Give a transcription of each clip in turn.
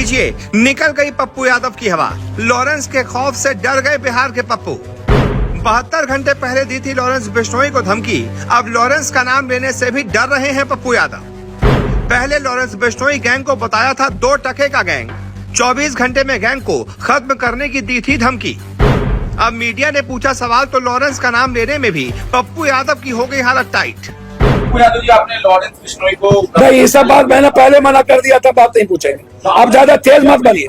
लीजिए, निकल गई पप्पू यादव की हवा। लॉरेंस के खौफ से डर गए बिहार के पप्पू। 72 घंटे पहले दी थी लॉरेंस बिश्नोई को धमकी, अब लॉरेंस का नाम लेने से भी डर रहे हैं पप्पू यादव। पहले लॉरेंस बिश्नोई गैंग को बताया था 2 टके का गैंग, 24 घंटे में गैंग को खत्म करने की दी थी धमकी। अब मीडिया ने पूछा सवाल तो लॉरेंस का नाम लेने में भी पप्पू यादव की हो गई हालत टाइट। पप्पू यादव जी, आपने लॉरेंस बिश्नोई को नहीं, ये सब बात मैंने पहले मना कर दिया था, बात नहीं पूछेंगे। आप ज्यादा तेज मत बनिए,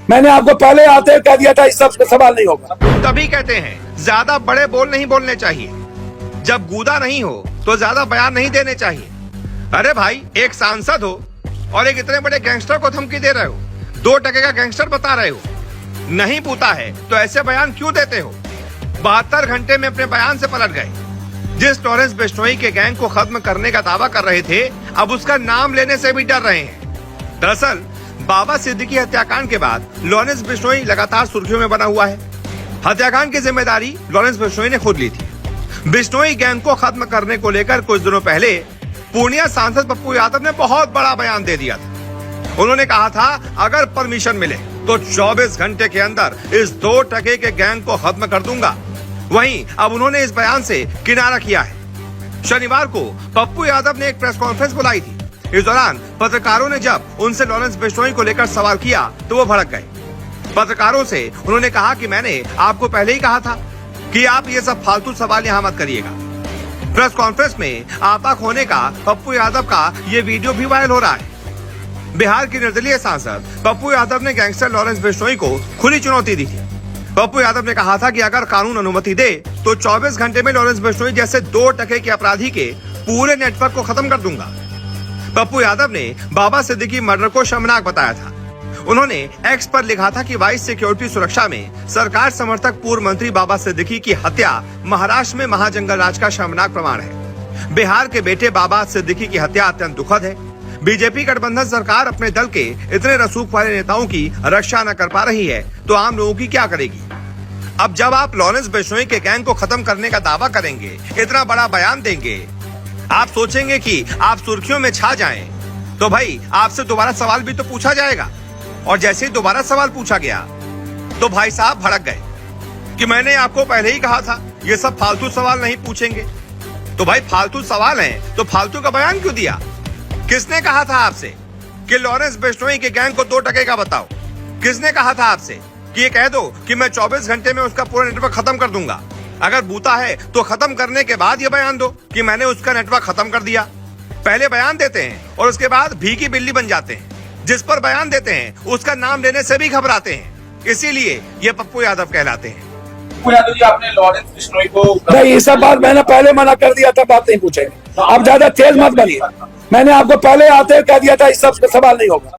मैंने आपको पहले आते कह दिया था इस सब सवाल नहीं होगा। तभी कहते हैं ज्यादा बड़े बोल नहीं बोलने चाहिए, जब गूदा नहीं हो तो ज्यादा बयान नहीं देने चाहिए। अरे भाई, एक सांसद हो और एक इतने बड़े गैंगस्टर को धमकी दे रहे हो, 2 टके का गैंगस्टर बता रहे हो, नहीं पूता है तो ऐसे बयान क्यों देते हो? 72 घंटे में अपने बयान से पलट गए। जिस लॉरेंस बिश्नोई के गैंग को खत्म करने का दावा कर रहे थे, अब उसका नाम लेने से भी डर रहे हैं। दरअसल बाबा सिद्दीकी हत्याकांड के बाद लॉरेंस बिश्नोई लगातार सुर्खियों में बना हुआ है। हत्याकांड की जिम्मेदारी लॉरेंस बिश्नोई ने खुद ली थी। बिश्नोई गैंग को खत्म करने को लेकर कुछ दिनों पहले पूर्णिया सांसद पप्पू यादव ने बहुत बड़ा बयान दे दिया था। उन्होंने कहा था अगर परमिशन मिले तो 24 घंटे के अंदर इस 2 टके के गैंग को खत्म कर दूंगा। वहीं अब उन्होंने इस बयान से किनारा किया है। शनिवार को पप्पू यादव ने एक प्रेस कॉन्फ्रेंस बुलाई थी। इस दौरान पत्रकारों ने जब उनसे लॉरेंस बिश्नोई को लेकर सवाल किया तो वो भड़क गए। पत्रकारों से उन्होंने कहा कि मैंने आपको पहले ही कहा था कि आप ये सब फालतू सवाल यहाँ मत करिएगा। प्रेस कॉन्फ्रेंस में आपा खोने का पप्पू यादव का ये वीडियो भी वायरल हो रहा है। बिहार के निर्दलीय सांसद पप्पू यादव ने गैंगस्टर लॉरेंस बिश्नोई को खुली चुनौती दी थी। पप्पू यादव ने कहा था कि अगर कानून अनुमति दे तो 24 घंटे में लॉरेंस बिश्नोई जैसे 2 टके के अपराधी के पूरे नेटवर्क को खत्म कर दूंगा। पप्पू यादव ने बाबा सिद्दीकी मर्डर को शर्मनाक बताया था। उन्होंने एक्स पर लिखा था कि वाइस सिक्योरिटी सुरक्षा में सरकार समर्थक पूर्व मंत्री बाबा सिद्दीकी की हत्या महाराष्ट्र में महाजंगल राज का शर्मनाक प्रमाण है। बिहार के बेटे बाबा सिद्दीकी की हत्या अत्यंत दुखद है। बीजेपी गठबंधन सरकार अपने दल के इतने रसूख वाले नेताओं की रक्षा न कर पा रही है तो आम लोगों की क्या करेगी? अब जब आप लॉरेंस बिश्नोई के गैंग को खत्म करने का दावा करेंगे, इतना बड़ा बयान देंगे, आप सोचेंगे कि आप सुर्खियों में छा जाएं, तो भाई आपसे दोबारा सवाल भी तो पूछा जाएगा। और जैसे ही दोबारा सवाल पूछा गया तो भाई साहब भड़क गए कि मैंने आपको पहले ही कहा था ये सब फालतू सवाल नहीं पूछेंगे। तो भाई फालतू सवाल हैं तो फालतू का बयान क्यों दिया? किसने कहा था आपसे कि लॉरेंस बिश्नोई के गैंग को 2 टके का बताओ? किसने कहा था आपसे कि ये कह दो कि मैं 24 घंटे में उसका पूरा नेटवर्क खत्म कर दूंगा? अगर बूता है तो खत्म करने के बाद ये बयान दो कि मैंने उसका नेटवर्क खत्म कर दिया। पहले बयान देते हैं और उसके बाद भीगी बिल्ली बन जाते हैं। जिस पर बयान देते हैं उसका नाम लेने से भी घबराते हैं। इसीलिए ये पप्पू यादव कहलाते हैं। पप्पू यादव जी, आपने लॉरेंस बिश्नोई को नहीं, ये सब बात मैंने पहले मना कर दिया था, बात नहीं पूछेंगे। आप ज्यादा तेज मत बनिए, मैंने आपको पहले आते कह दिया था इस सब सवाल नहीं होगा।